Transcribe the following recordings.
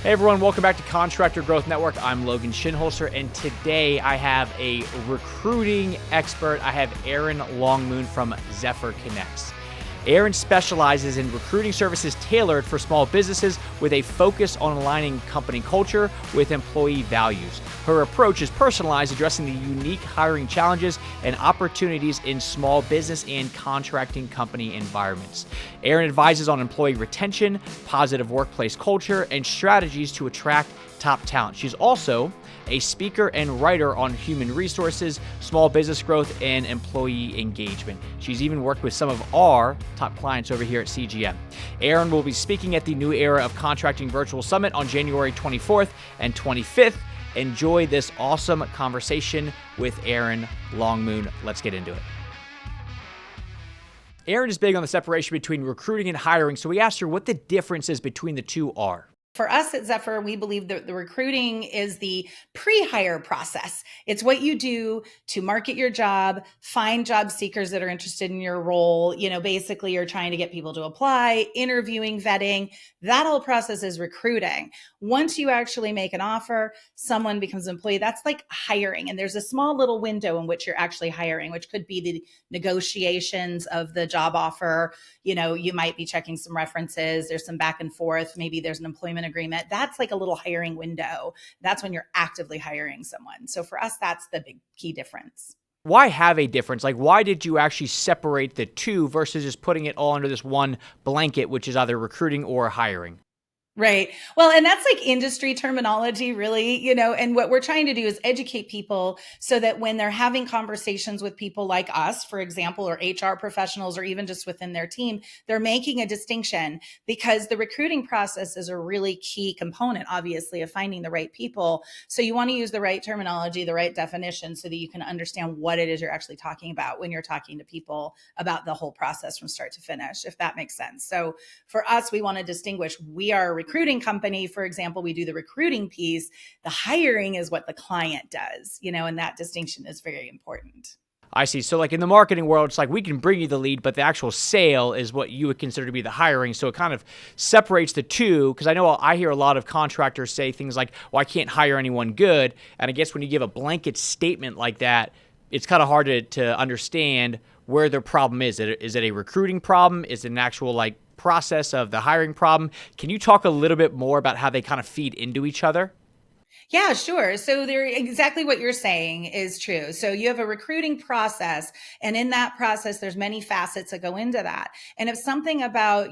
Hey everyone, welcome back to Contractor Growth Network. I'm Logan Shinholster, and today I have a recruiting expert. I have Erin Longmoon from Zephyr Connects. Erin specializes in recruiting services tailored for small businesses with a focus on aligning company culture with employee values. Her approach is personalized, addressing the unique hiring challenges and opportunities in small business and contracting company environments. Erin advises on employee retention, positive workplace culture, and strategies to attract top talent. She's also a speaker and writer on human resources, small business growth, and employee engagement. She's even worked with some of our top clients over here at CGM. Erin will be speaking at the New Era of Contracting Virtual Summit on January 24th and 25th. Enjoy this awesome conversation with Erin Longmoon. Let's get into it. Erin is big on the separation between recruiting and hiring, so we asked her what the differences between the two are. For us at Zephyr, we believe that the recruiting is the pre-hire process. It's what you do to market your job, find job seekers that are interested in your role. Basically you're trying to get people to apply, interviewing, vetting. That whole process is recruiting. Once you actually make an offer, someone becomes an employee. That's like hiring. And there's a small little window in which you're actually hiring, which could be the negotiations of the job offer. You might be checking some references. There's some back and forth. Maybe there's an employment agreement. That's like a little hiring window. That's when you're actively hiring someone. So for us, that's the big key difference. Why have a difference? Like, why did you actually separate the two versus just putting it all under this one blanket, which is either recruiting or hiring? Right. Well, and that's like industry terminology, really, and what we're trying to do is educate people so that when they're having conversations with people like us, for example, or HR professionals, or even just within their team, they're making a distinction, because the recruiting process is a really key component, obviously, of finding the right people. So you want to use the right terminology, the right definition, so that you can understand what it is you're actually talking about when you're talking to people about the whole process from start to finish, if that makes sense. So for us, we want to distinguish, we are a recruiting company, for example, we do the recruiting piece. The hiring is what the client does, and that distinction is very important. I see. So like in the marketing world, it's like we can bring you the lead, but the actual sale is what you would consider to be the hiring. So it kind of separates the two, because I know I hear a lot of contractors say things like, well, I can't hire anyone good. And I guess when you give a blanket statement like that, it's kind of hard to understand where their problem is. Is it a recruiting problem? Is it an actual process of the hiring problem? Can you talk a little bit more about how they kind of feed into each other? Yeah, sure. So exactly what you're saying is true. So you have a recruiting process, and in that process, there's many facets that go into that. And if something about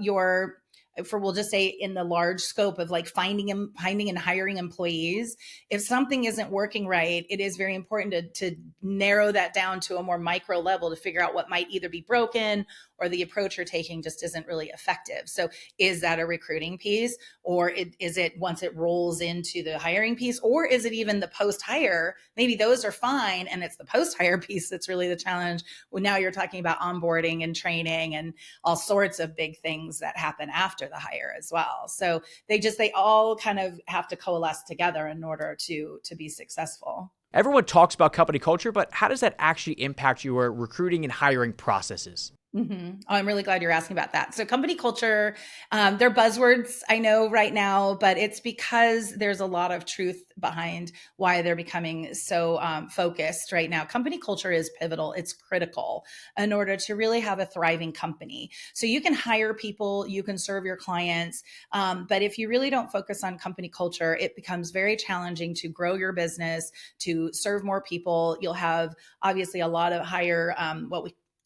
we'll just say in the large scope of finding and hiring employees, if something isn't working right, it is very important to narrow that down to a more micro level to figure out what might either be broken or the approach you're taking just isn't really effective. So is that a recruiting piece, or is it once it rolls into the hiring piece, or is it even the post-hire? Maybe those are fine, and it's the post-hire piece that's really the challenge. Well, now you're talking about onboarding and training and all sorts of big things that happen after the hire as well. So they all kind of have to coalesce together in order to be successful. Everyone talks about company culture, but how does that actually impact your recruiting and hiring processes? Mm-hmm. Oh, I'm really glad you're asking about that. So company culture, they're buzzwords, I know right now, but it's because there's a lot of truth behind why they're becoming so focused right now. Company culture is pivotal. It's critical in order to really have a thriving company. So you can hire people, you can serve your clients, but if you really don't focus on company culture, it becomes very challenging to grow your business, to serve more people. You'll have obviously a lot of higher, what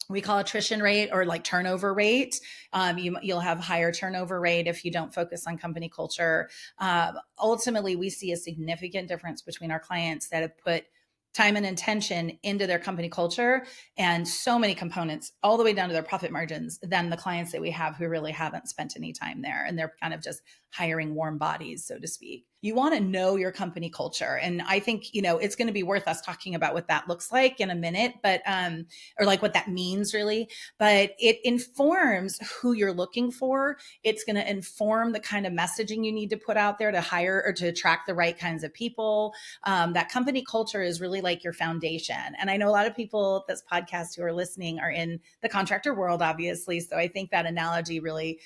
we call attrition rate, or turnover rate. You'll have higher turnover rate if you don't focus on company culture. Ultimately, we see a significant difference between our clients that have put time and intention into their company culture and so many components all the way down to their profit margins than the clients that we have who really haven't spent any time there. And they're kind of just hiring warm bodies, so to speak. you want to know your company culture. And I think, it's going to be worth us talking about what that looks like in a minute, but, or like what that means really, but it informs who you're looking for. It's going to inform the kind of messaging you need to put out there to hire or to attract the right kinds of people. That company culture is really like your foundation. And I know a lot of people this podcast who are listening are in the contractor world, obviously. So I think that analogy really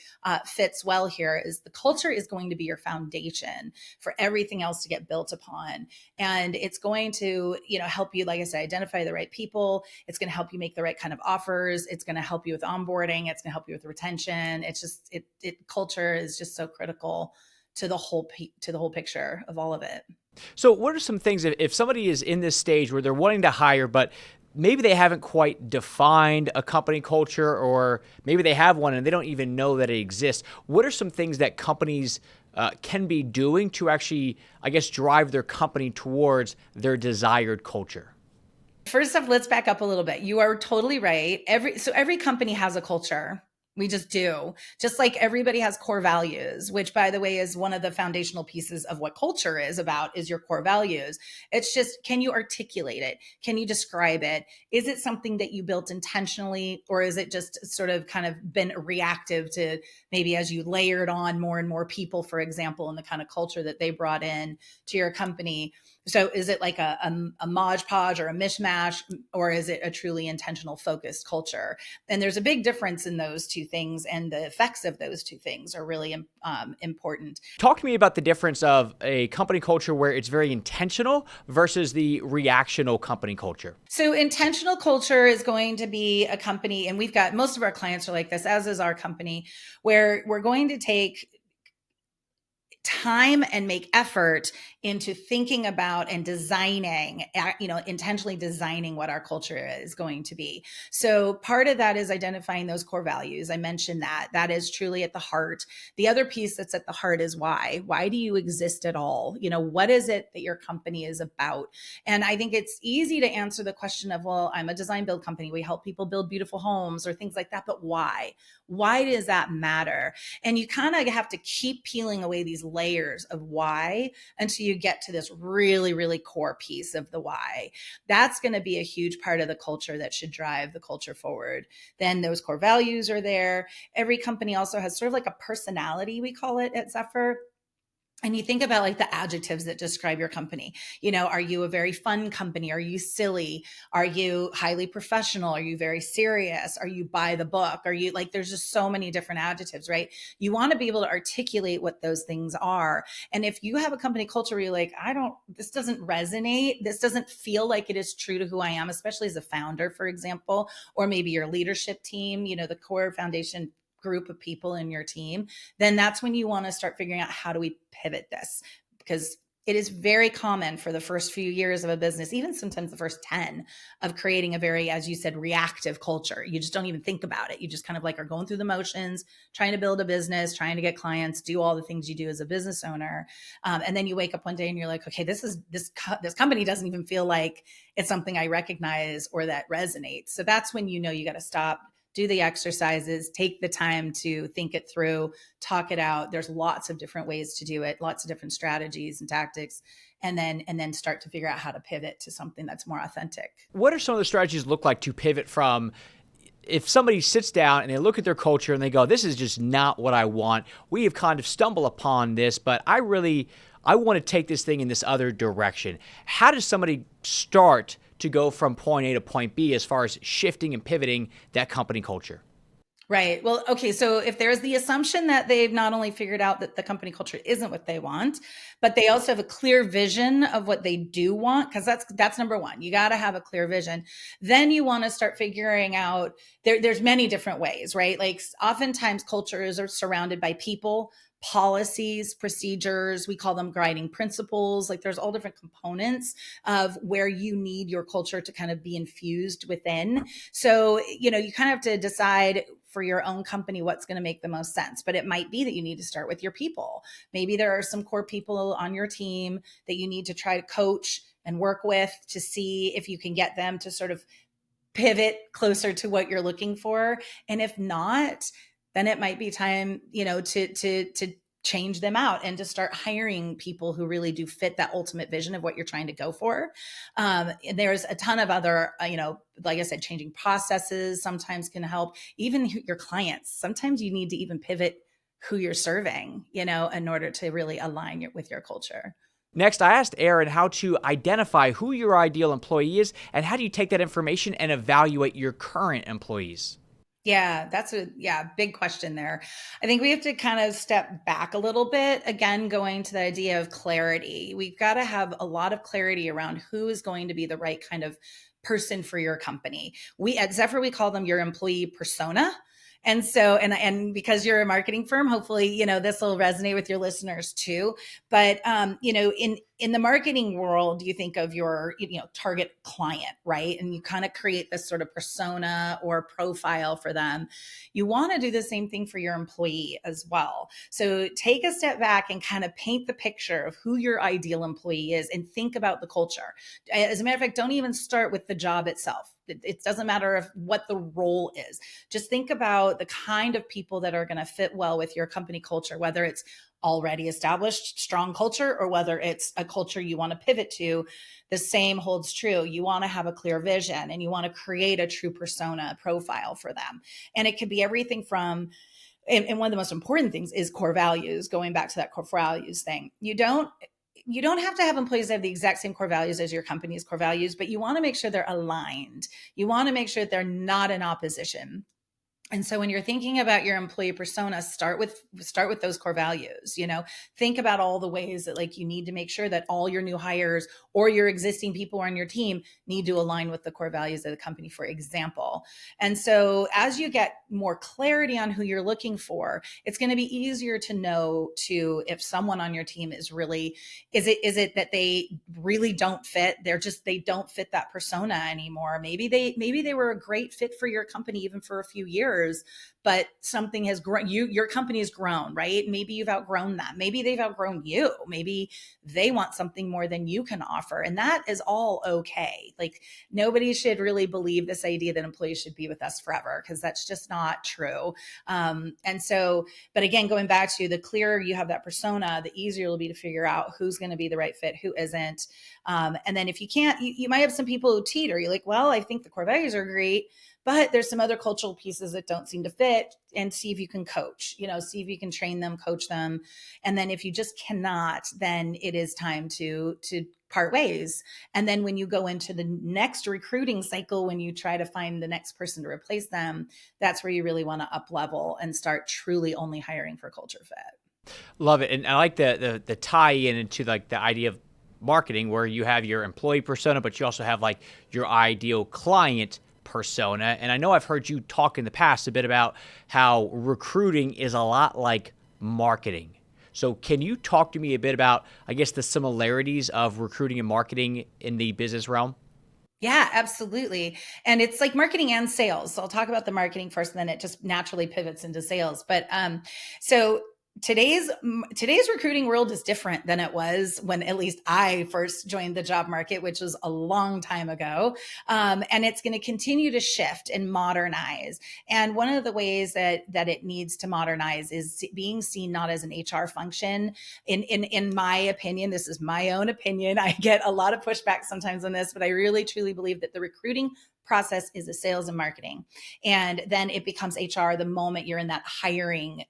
fits well here. Is the culture is going to be your foundation for everything else to get built upon. And it's going to, help you, like I said, identify the right people. It's going to help you make the right kind of offers. It's going to help you with onboarding. It's going to help you with retention. It's just, culture is just so critical to the whole picture of all of it. So what are some things if somebody is in this stage where they're wanting to hire, but maybe they haven't quite defined a company culture, or maybe they have one and they don't even know that it exists? What are some things that companies can be doing to actually, I guess, drive their company towards their desired culture? First off, let's back up a little bit. You are totally right. Every company has a culture. We just do. Just like everybody has core values, which, by the way, is one of the foundational pieces of what culture is about, is your core values. It's just, can you articulate it? Can you describe it? Is it something that you built intentionally, or is it just sort of kind of been reactive to maybe as you layered on more and more people, for example, and the kind of culture that they brought in to your company? So is it like a modge podge or a mishmash, or is it a truly intentional, focused culture? And there's a big difference in those two things, and the effects of those two things are really important. Talk to me about the difference of a company culture where it's very intentional versus the reactional company culture. So intentional culture is going to be a company, and we've got most of our clients are like this, as is our company, where we're going to take time and make effort into thinking about and designing, intentionally designing what our culture is going to be. So part of that is identifying those core values. I mentioned that is truly at the heart. The other piece that's at the heart is why. Why do you exist at all? What is it that your company is about? And I think it's easy to answer the question of, well, I'm a design build company. We help people build beautiful homes or things like that. But why? Why does that matter? And you kind of have to keep peeling away these layers of why until you get to this really, really core piece of the why. That's going to be a huge part of the culture that should drive the culture forward. Then those core values are there. Every company also has sort of like a personality, we call it at Zephyr. And you think about like the adjectives that describe your company. Are you a very fun company? Are you silly? Are you highly professional? Are you very serious? Are you by the book? Are you like, there's just so many different adjectives, right? You want to be able to articulate what those things are. And if you have a company culture where you're like, this doesn't resonate, this doesn't feel like it is true to who I am, especially as a founder, for example, or maybe your leadership team, the core foundation group of people in your team, then that's when you want to start figuring out, how do we pivot this? Because it is very common for the first few years of a business, even sometimes the first 10, of creating a very, as you said, reactive culture. You just don't even think about it. You just kind of like are going through the motions, trying to build a business, trying to get clients, do all the things you do as a business owner. And then you wake up one day and you're like, okay, this company doesn't even feel like it's something I recognize or that resonates. So that's when you got to stop, do the exercises, take the time to think it through, talk it out. There's lots of different ways to do it, lots of different strategies and tactics, and then start to figure out how to pivot to something that's more authentic. What are some of the strategies look like to pivot from, if somebody sits down and they look at their culture and they go, this is just not what I want. We have kind of stumbled upon this, but I want to take this thing in this other direction. How does somebody start to go from point A to point B as far as shifting and pivoting that company culture? Right. Well, okay. So if there's the assumption that they've not only figured out that the company culture isn't what they want, but they also have a clear vision of what they do want, because that's number one. You got to have a clear vision. Then you want to start figuring out, there's many different ways, right? Like oftentimes cultures are surrounded by people, policies, procedures. We call them guiding principles. Like there's all different components of where you need your culture to kind of be infused within. So, you kind of have to decide for your own company what's going to make the most sense. But it might be that you need to start with your people. Maybe there are some core people on your team that you need to try to coach and work with to see if you can get them to sort of pivot closer to what you're looking for. And if not, then it might be time, to change them out and to start hiring people who really do fit that ultimate vision of what you're trying to go for. And there's a ton of other, like I said, changing processes sometimes can help. Even your clients, sometimes you need to even pivot who you're serving, in order to really align with your culture. Next, I asked Erin how to identify who your ideal employee is and how do you take that information and evaluate your current employees? Yeah, that's a big question there. I think we have to kind of step back a little bit. Again, going to the idea of clarity. We've got to have a lot of clarity around who is going to be the right kind of person for your company. We at Zephyr, we call them your employee persona. And so, and because you're a marketing firm, hopefully, this will resonate with your listeners too. But, in the marketing world, you think of your, target client, right? And you kind of create this sort of persona or profile for them. You want to do the same thing for your employee as well. So take a step back and kind of paint the picture of who your ideal employee is and think about the culture. As a matter of fact, don't even start with the job itself. It doesn't matter what the role is. Just think about the kind of people that are going to fit well with your company culture, whether it's already established strong culture or whether it's a culture you want to pivot to. The same holds true. You want to have a clear vision and you want to create a true persona profile for them. And it could be everything from, and one of the most important things is core values, going back to that core values thing. You don't have to have employees that have the exact same core values as your company's core values, but you want to make sure they're aligned. You want to make sure that they're not in opposition. And so when you're thinking about your employee persona, start with those core values. Think about all the ways that you need to make sure that all your new hires or your existing people on your team need to align with the core values of the company, for example. And so as you get more clarity on who you're looking for, it's going to be easier to know if someone on your team is it that they really don't fit? They don't fit that persona anymore. Maybe they were a great fit for your company even for a few years, but something has grown. Your company has grown, right? Maybe you've outgrown them. Maybe they've outgrown you. Maybe they want something more than you can offer. And that is all okay. Nobody should really believe this idea that employees should be with us forever, because that's just not true. But again, going back to the clearer you have that persona, the easier it'll be to figure out who's going to be the right fit, who isn't. And then if you can't, you might have some people who teeter. You're like, well, I think the core values are great, but there's some other cultural pieces that don't seem to fit, and see if you can coach, see if you can train them, coach them. And then if you just cannot, then it is time to part ways. And then when you go into the next recruiting cycle, when you try to find the next person to replace them, that's where you really want to up level and start truly only hiring for culture fit. Love it. And I like the tie in into the idea of marketing, where you have your employee persona, but you also have your ideal client persona. And I know I've heard you talk in the past a bit about how recruiting is a lot like marketing. So can you talk to me a bit about, I guess, the similarities of recruiting and marketing in the business realm? Yeah, absolutely. And it's like marketing and sales. So I'll talk about the marketing first, and then it just naturally pivots into sales. But so today's recruiting world is different than it was when at least I first joined the job market, which was a long time ago. And it's going to continue to shift and modernize. And one of the ways that it needs to modernize is being seen not as an HR function. In my opinion, this is my own opinion. I get a lot of pushback sometimes on this, but I really truly believe that the recruiting process is a sales and marketing. And then it becomes HR the moment you're in that hiring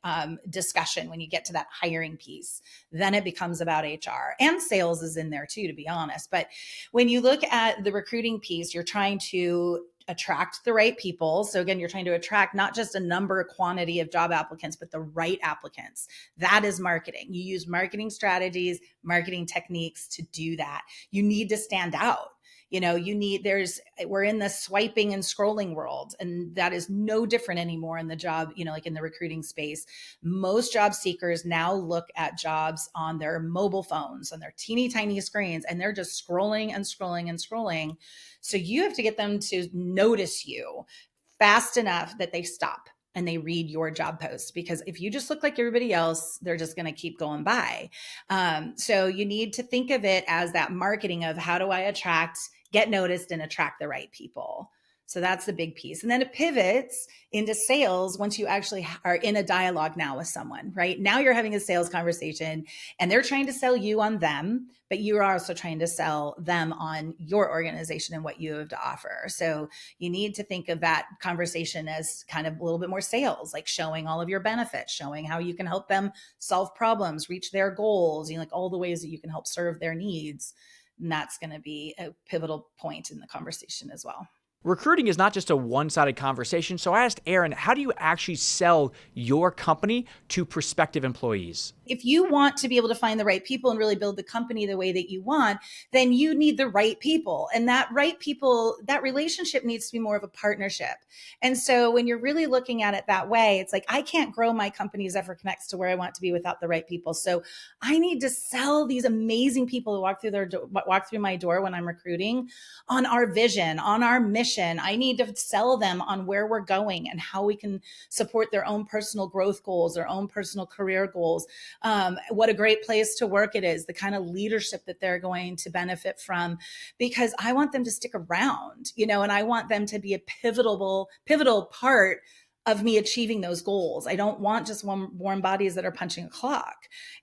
discussion. When you get to that hiring piece, then it becomes about HR, and sales is in there too, to be honest. But when you look at the recruiting piece, you're trying to attract the right people. So again, you're trying to attract not just a number, a quantity of job applicants, but the right applicants. That is marketing. You use marketing strategies, marketing techniques to do that. You need to stand out. We're in the swiping and scrolling world, and that is no different anymore in the job, like in the recruiting space. Most job seekers now look at jobs on their mobile phones, on their teeny tiny screens, and they're just scrolling and scrolling and scrolling. So you have to get them to notice you fast enough that they stop and they read your job post, because if you just look like everybody else, they're just going to keep going by. So you need to think of it as that marketing of how do I get noticed and attract the right people. So that's the big piece. And then it pivots into sales once you actually are in a dialogue now with someone, right? Now you're having a sales conversation and they're trying to sell you on them, but you are also trying to sell them on your organization and what you have to offer. So you need to think of that conversation as kind of a little bit more sales, like showing all of your benefits, showing how you can help them solve problems, reach their goals, like all the ways that you can help serve their needs. And that's going to be a pivotal point in the conversation as well. Recruiting is not just a one-sided conversation. So I asked Erin, how do you actually sell your company to prospective employees? If you want to be able to find the right people and really build the company the way that you want, then you need the right people. And that right people, that relationship needs to be more of a partnership. And so when you're really looking at it that way, it's like, I can't grow my company Zephyr Connects to where I want to be without the right people. So I need to sell these amazing people who walk through my door when I'm recruiting on our vision, on our mission. I need to sell them on where we're going and how we can support their own personal growth goals, their own personal career goals. What a great place to work it is, the kind of leadership that they're going to benefit from, because I want them to stick around, and I want them to be a pivotal part of me achieving those goals. I don't want just warm bodies that are punching a clock.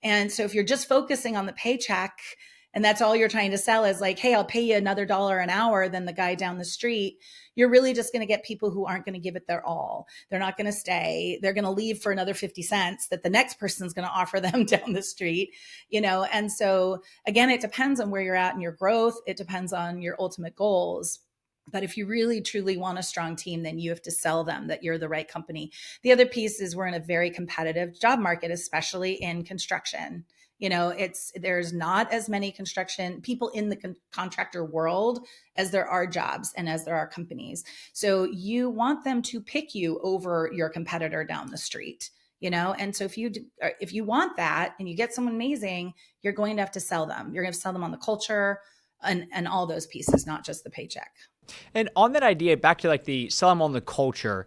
And so if you're just focusing on the paycheck and that's all you're trying to sell is like, hey, I'll pay you another $1 an hour than the guy down the street, you're really just going to get people who aren't going to give it their all. They're not going to stay. They're going to leave for another 50 cents that the next person's going to offer them down the street, And so again, it depends on where you're at in your growth. It depends on your ultimate goals. But if you really, truly want a strong team, then you have to sell them that you're the right company. The other piece is we're in a very competitive job market, especially in construction. There's not as many construction people in the contractor world as there are jobs and as there are companies. So you want them to pick you over your competitor down the street, And so if you want that and you get someone amazing, you're going to have to sell them. You're going to sell them on the culture and all those pieces, not just the paycheck. And on that idea, back to like the sell them on the culture,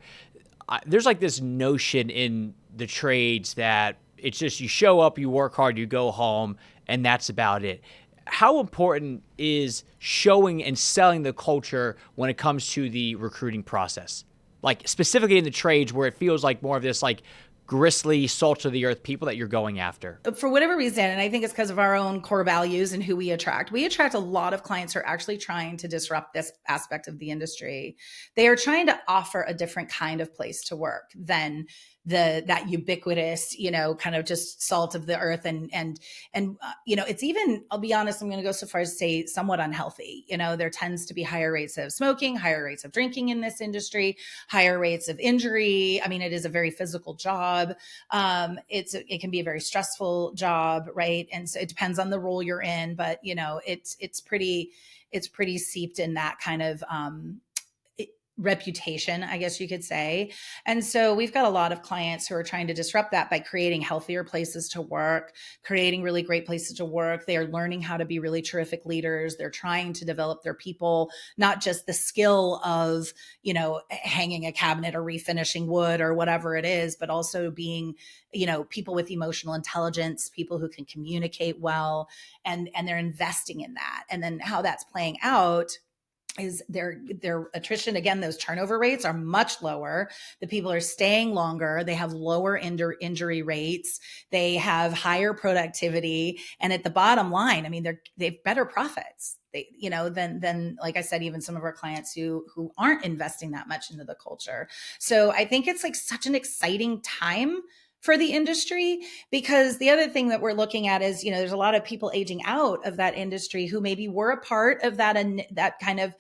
there's like this notion in the trades that it's just you show up, you work hard, you go home, and that's about it. How important is showing and selling the culture when it comes to the recruiting process? Like specifically in the trades where it feels like more of this like gristly, salt of the earth people that you're going after? For whatever reason, and I think it's because of our own core values and who we attract a lot of clients who are actually trying to disrupt this aspect of the industry. They are trying to offer a different kind of place to work than that ubiquitous, kind of just salt of the earth. And it's even, I'll be honest, I'm going to go so far as to say somewhat unhealthy. There tends to be higher rates of smoking, higher rates of drinking in this industry, higher rates of injury. I mean, it is a very physical job. It can be a very stressful job, right? And so it depends on the role you're in, but it's pretty seeped in that kind of, reputation, I guess you could say. And so we've got a lot of clients who are trying to disrupt that by creating healthier places to work, creating really great places to work. They are learning how to be really terrific leaders. They're trying to develop their people, not just the skill of, hanging a cabinet or refinishing wood or whatever it is, but also being, people with emotional intelligence, people who can communicate well, and they're investing in that. And then how that's playing out is their attrition. Again, those turnover rates are much lower. The people are staying longer. They have lower injury rates. They have higher productivity. And at the bottom line, I mean, they've better profits. Than like I said, even some of our clients who aren't investing that much into the culture. So I think it's like such an exciting time for the industry, because the other thing that we're looking at is, there's a lot of people aging out of that industry who maybe were a part of that kind of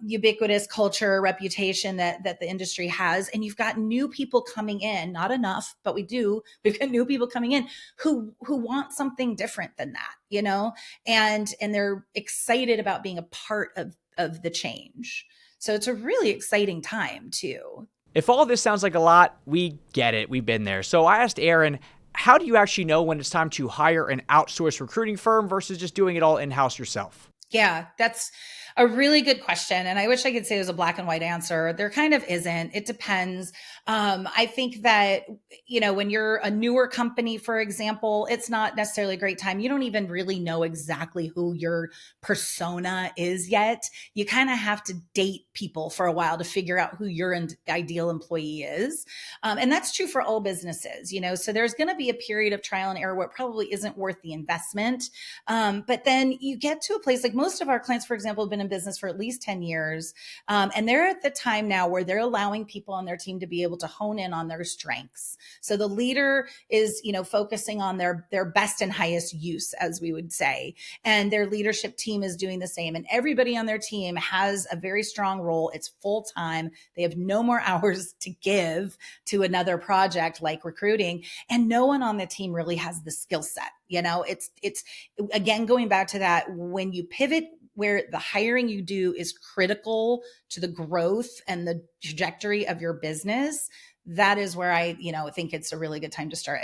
ubiquitous culture reputation that the industry has. And you've got new people coming in, not enough, but we've got new people coming in who want something different than that, and they're excited about being a part of the change. So it's a really exciting time too. If all this sounds like a lot, we get it. We've been there. So I asked Erin, how do you actually know when it's time to hire an outsourced recruiting firm versus just doing it all in-house yourself? Yeah, that's a really good question. And I wish I could say it was a black and white answer. There kind of isn't. It depends. I think that, when you're a newer company, for example, it's not necessarily a great time. You don't even really know exactly who your persona is yet. You kind of have to date people for a while to figure out who your ideal employee is. And that's true for all businesses, so there's going to be a period of trial and error where it probably isn't worth the investment. But then you get to a place like most of our clients, for example, have been in business for at least 10 years. And they're at the time now where they're allowing people on their team to be able to hone in on their strengths. So the leader is, focusing on their best and highest use, as we would say. And their leadership team is doing the same. And everybody on their team has a very strong role. It's full time. They have no more hours to give to another project like recruiting. And no one on the team really has the skill set. It's again, going back to that, when you pivot where the hiring you do is critical to the growth and the trajectory of your business, that is where I, think it's a really good time to start,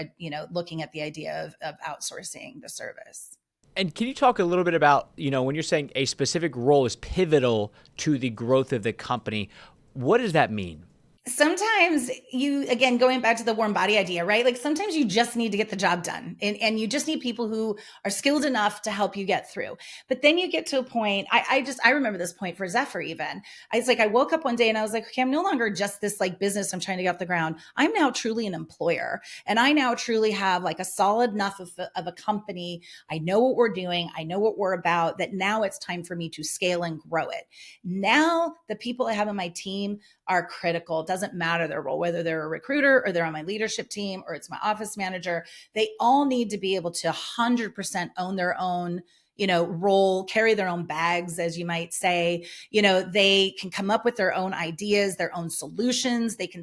looking at the idea of outsourcing the service. And can you talk a little bit about, when you're saying a specific role is pivotal to the growth of the company, what does that mean? Sometimes again, going back to the warm body idea, right? Like sometimes you just need to get the job done and you just need people who are skilled enough to help you get through. But then you get to a point, I remember this point for Zephyr even. I woke up one day and I was like, okay, I'm no longer just this like business I'm trying to get off the ground. I'm now truly an employer. And I now truly have like a solid enough of a company. I know what we're doing. I know what we're about, that now it's time for me to scale and grow it. Now the people I have on my team are critical. It doesn't matter their role, whether they're a recruiter or they're on my leadership team or it's my office manager. They all need to be able to 100% own their own, role, carry their own bags, as you might say. They can come up with their own ideas, their own solutions. They can,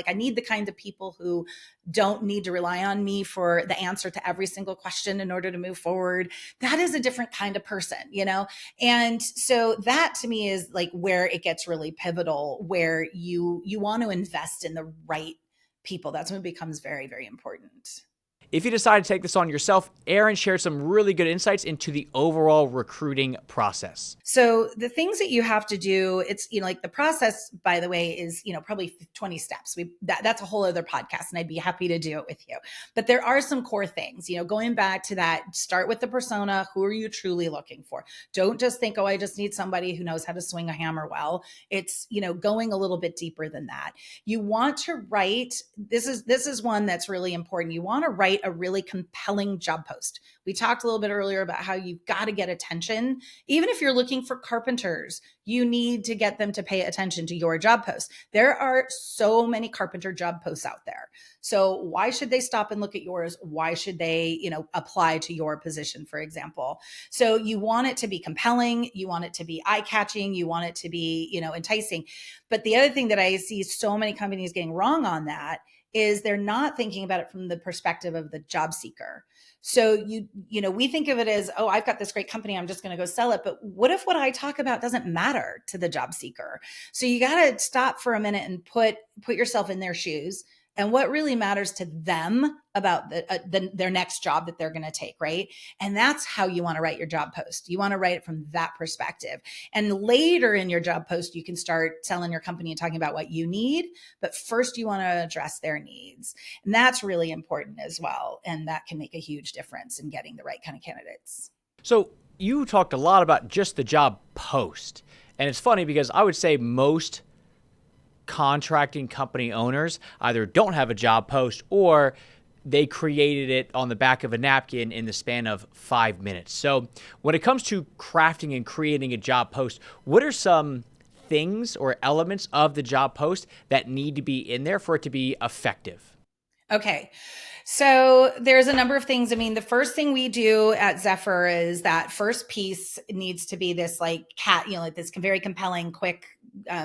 I need the kind of people who don't need to rely on me for the answer to every single question in order to move forward. That is a different kind of person, And so that to me is like where it gets really pivotal, where you want to invest in the right people. That's when it becomes very, very important. If you decide to take this on yourself, Erin shared some really good insights into the overall recruiting process. So the things that you have to do, it's, like the process, by the way, is, probably 20 steps. That's a whole other podcast and I'd be happy to do it with you. But there are some core things, going back to that, start with the persona. Who are you truly looking for? Don't just think, oh, I just need somebody who knows how to swing a hammer well. It's, going a little bit deeper than that. You want to write, this is one that's really important. You want to write a really compelling job post. We talked a little bit earlier about how you've got to get attention. Even if you're looking for carpenters, you need to get them to pay attention to your job post. There are so many carpenter job posts out there. So why should they stop and look at yours? Why should they, apply to your position, for example? So you want it to be compelling. You want it to be eye-catching. You want it to be, enticing. But the other thing that I see so many companies getting wrong on that is they're not thinking about it from the perspective of the job seeker. So we think of it as, oh, I've got this great company, I'm just going to go sell it. But what if what I talk about doesn't matter to the job seeker? So you got to stop for a minute and put yourself in their shoes and what really matters to them about their next job that they're going to take, right? And that's how you want to write your job post. You want to write it from that perspective. And later in your job post, you can start selling your company and talking about what you need. But first, you want to address their needs. And that's really important as well. And that can make a huge difference in getting the right kind of candidates. So you talked a lot about just the job post. And it's funny because I would say most contracting company owners either don't have a job post or they created it on the back of a napkin in the span of 5 minutes. So when it comes to crafting and creating a job post, what are some things or elements of the job post that need to be in there for it to be effective? Okay. So there's a number of things. I mean, the first thing we do at Zephyr is that first piece needs to be this like like this very compelling, quick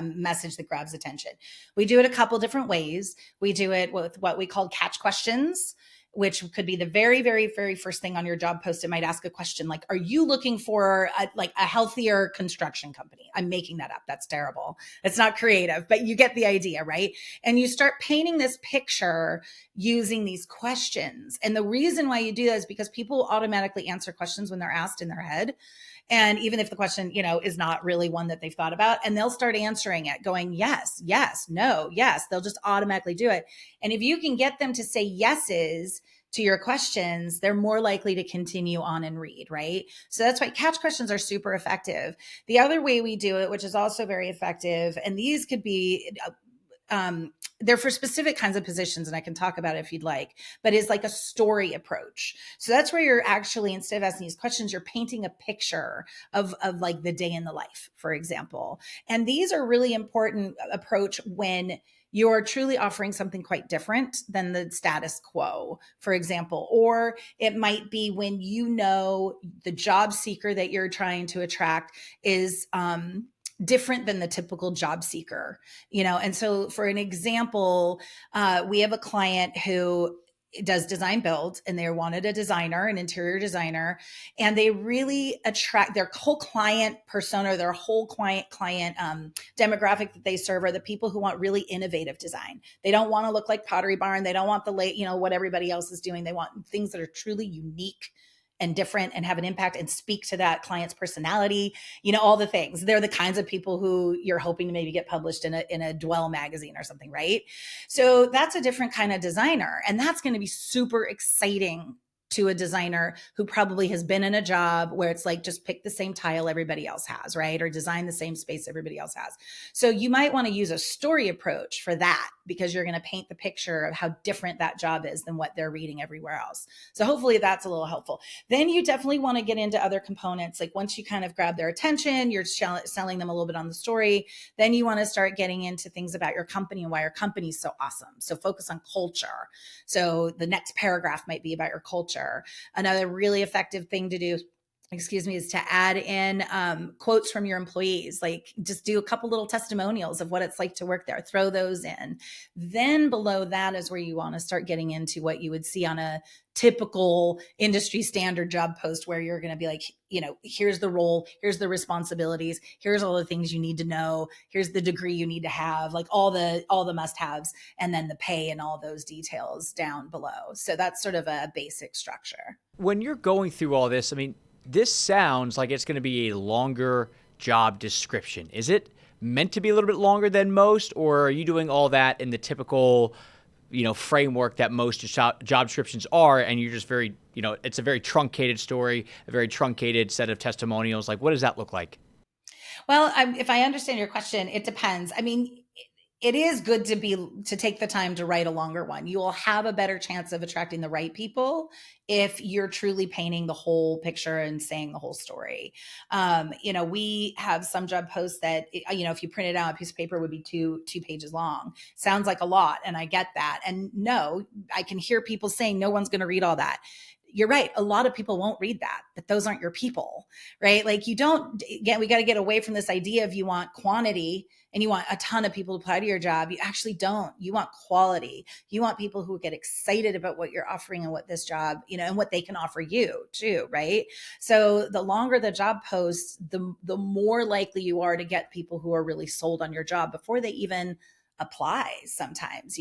message that grabs attention. We do it a couple different ways. We do it with what we call catch questions, which could be the very, very, very first thing on your job post. It might ask a question like, are you looking for a healthier construction company? I'm making that up. That's terrible. It's not creative, but you get the idea, right? And you start painting this picture using these questions. And the reason why you do that is because people automatically answer questions when they're asked in their head. And even if the question, is not really one that they've thought about, and they'll start answering it going, yes, yes, no, yes, they'll just automatically do it. And if you can get them to say yeses to your questions, they're more likely to continue on and read, right? So that's why catch questions are super effective. The other way we do it, which is also very effective, and these could be they're for specific kinds of positions, and I can talk about it if you'd like, but is like a story approach. So that's where you're actually, instead of asking these questions, you're painting a picture of like the day in the life, for example. And these are really important approach when you're truly offering something quite different than the status quo, for example. Or it might be when the job seeker that you're trying to attract is different than the typical job seeker, And so for an example, we have a client who does design build, and they wanted a designer, an interior designer, and they really attract their whole client persona, their whole client demographic that they serve are the people who want really innovative design. They don't want to look like Pottery Barn. They don't want the late, what everybody else is doing. They want things that are truly unique and different and have an impact and speak to that client's personality, all the things. They're the kinds of people who you're hoping to maybe get published in a Dwell magazine or something, right? So that's a different kind of designer. And that's going to be super exciting to a designer who probably has been in a job where it's like, just pick the same tile everybody else has, right? Or design the same space everybody else has. So you might want to use a story approach for that, because you're going to paint the picture of how different that job is than what they're reading everywhere else. So hopefully that's a little helpful. Then you definitely want to get into other components. Like once you kind of grab their attention, you're selling them a little bit on the story. Then you want to start getting into things about your company and why your company is so awesome. So focus on culture. So the next paragraph might be about your culture. Another really effective thing to do, is to add in quotes from your employees. Like just do a couple little testimonials of what it's like to work there. Throw those in. Then below that is where you want to start getting into what you would see on a typical industry standard job post, where you're going to be like, here's the role, here's the responsibilities, here's all the things you need to know, here's the degree you need to have, like all the must-haves, and then the pay and all those details down below. So that's sort of a basic structure. When you're going through all this, this sounds like it's going to be a longer job description. Is it meant to be a little bit longer than most, or are you doing all that in the typical, framework that most job descriptions are, and you're just very, it's a very truncated story, a very truncated set of testimonials? Like, what does that look like? Well, if I understand your question, it depends. It is good to take the time to write a longer one. You will have a better chance of attracting the right people if you're truly painting the whole picture and saying the whole story. We have some job posts that, if you print it out, a piece of paper would be two pages long. Sounds like a lot, and I get that. And no, I can hear people saying no one's going to read all that. You're right. A lot of people won't read that, but those aren't your people, right? Like we got to get away from this idea of you want quantity and you want a ton of people to apply to your job. You actually don't. You want quality. You want people who get excited about what you're offering and what this job, and what they can offer you too, right? So the longer the job posts, the more likely you are to get people who are really sold on your job before they even apply sometimes,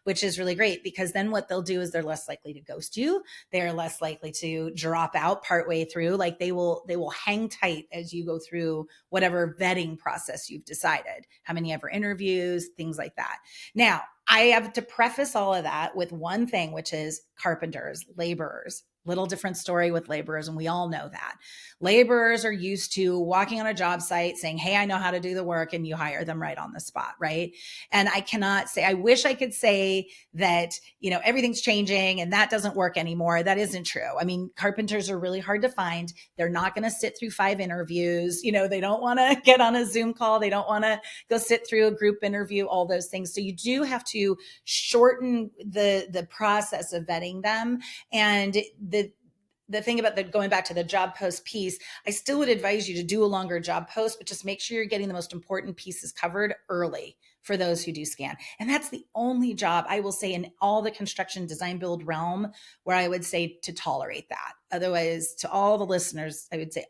which is really great, because then what they'll do is they're less likely to ghost you. They're less likely to drop out partway through. Like they will hang tight as you go through whatever vetting process you've decided, how many ever interviews, things like that. Now, I have to preface all of that with one thing, which is carpenters, laborers. Little different story with laborers, and we all know that. Laborers are used to walking on a job site saying, hey, I know how to do the work, and you hire them right on the spot, right? And I wish I could say that, everything's changing and that doesn't work anymore. That isn't true. Carpenters are really hard to find. They're not going to sit through 5 interviews. They don't want to get on a Zoom call. They don't want to go sit through a group interview, all those things. So you do have to shorten the process of vetting them. And the thing about going back to the job post piece, I still would advise you to do a longer job post, but just make sure you're getting the most important pieces covered early for those who do scan. And that's the only job I will say in all the construction design build realm where I would say to tolerate that. Otherwise, to all the listeners, I would say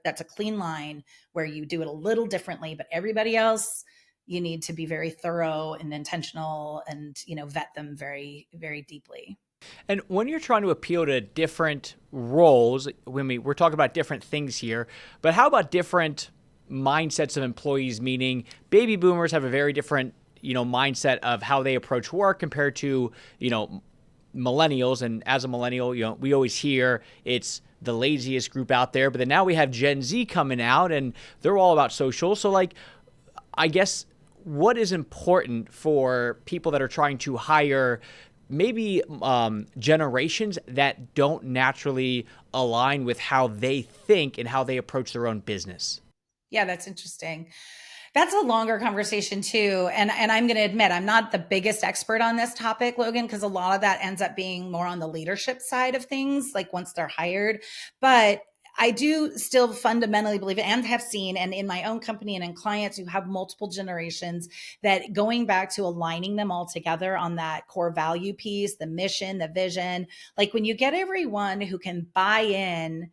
that's a clean line where you do it a little differently, but everybody else, you need to be very thorough and intentional and, vet them very, very deeply. And when you're trying to appeal to different roles, we're talking about different things here, but how about different mindsets of employees? Meaning, baby boomers have a very different, mindset of how they approach work compared to, millennials. And as a millennial, we always hear it's the laziest group out there. But then now we have Gen Z coming out, and they're all about social. So, like, I guess what is important for people that are trying to hire maybe generations that don't naturally align with how they think and how they approach their own business? Yeah, that's interesting. That's a longer conversation too. And I'm going to admit, I'm not the biggest expert on this topic, Logan, because a lot of that ends up being more on the leadership side of things, like once they're hired. But I do still fundamentally believe it, and have seen, and in my own company and in clients who have multiple generations, that going back to aligning them all together on that core value piece, the mission, the vision, like when you get everyone who can buy in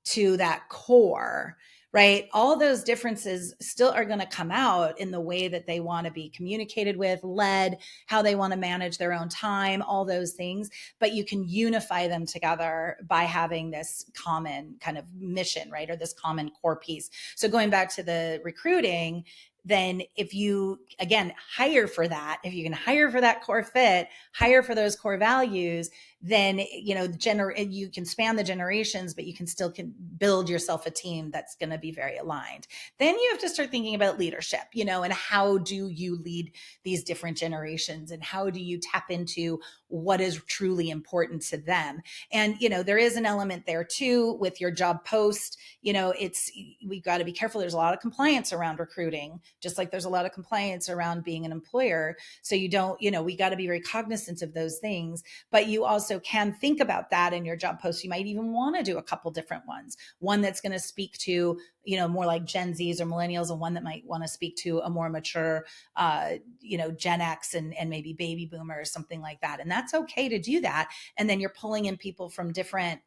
to that core, right? All those differences still are going to come out in the way that they want to be communicated with, led, how they want to manage their own time, all those things. But you can unify them together by having this common kind of mission, right? Or this common core piece. So going back to the recruiting, then if you, again, hire for that, if you can hire for that core fit, hire for those core values, then, you can span the generations, but you can still build yourself a team that's going to be very aligned. Then you have to start thinking about leadership, and how do you lead these different generations, and how do you tap into what is truly important to them? And, there is an element there too with your job post. We've got to be careful. There's a lot of compliance around recruiting, just like there's a lot of compliance around being an employer. So we got to be very cognizant of those things, but you also can think about that in your job post. You might even want to do a couple different ones, one that's going to speak to, more like Gen Zs or millennials, and one that might want to speak to a more mature, Gen X and maybe baby boomers, something like that. And that's okay to do that. And then you're pulling in people from different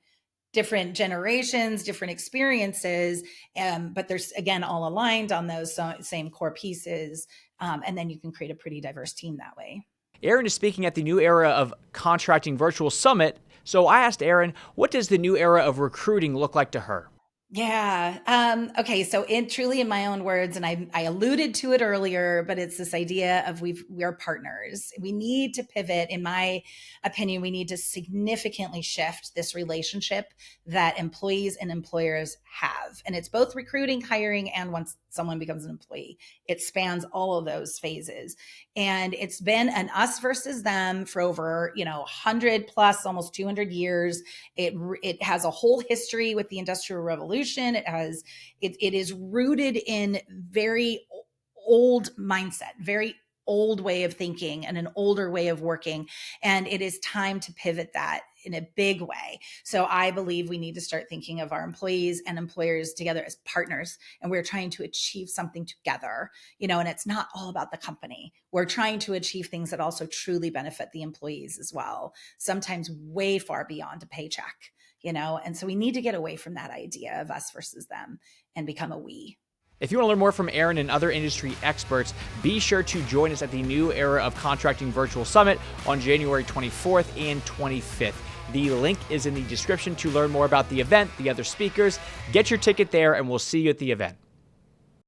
generations, different experiences, but there's, again, all aligned on those same core pieces. And then you can create a pretty diverse team that way. Erin is speaking at the New Era of Contracting Virtual Summit. So I asked Erin, what does the new era of recruiting look like to her? Yeah. Okay. So truly in my own words, and I alluded to it earlier, but it's this idea of we are partners. We need to pivot. In my opinion, we need to significantly shift this relationship that employees and employers have. And it's both recruiting, hiring, and once someone becomes an employee, it spans all of those phases. And it's been an us versus them for over, 100 plus, almost 200 years. It has a whole history with the Industrial Revolution. It is rooted in very old mindset, very old way of thinking and an older way of working. And it is time to pivot that in a big way. So I believe we need to start thinking of our employees and employers together as partners. And we're trying to achieve something together, and it's not all about the company. We're trying to achieve things that also truly benefit the employees as well, sometimes way far beyond a paycheck, and so we need to get away from that idea of us versus them and become a we. If you want to learn more from Erin and other industry experts, be sure to join us at the New Era of Contracting Virtual Summit on January 24th and 25th. The link is in the description to learn more about the event, the other speakers. Get your ticket there, and we'll see you at the event.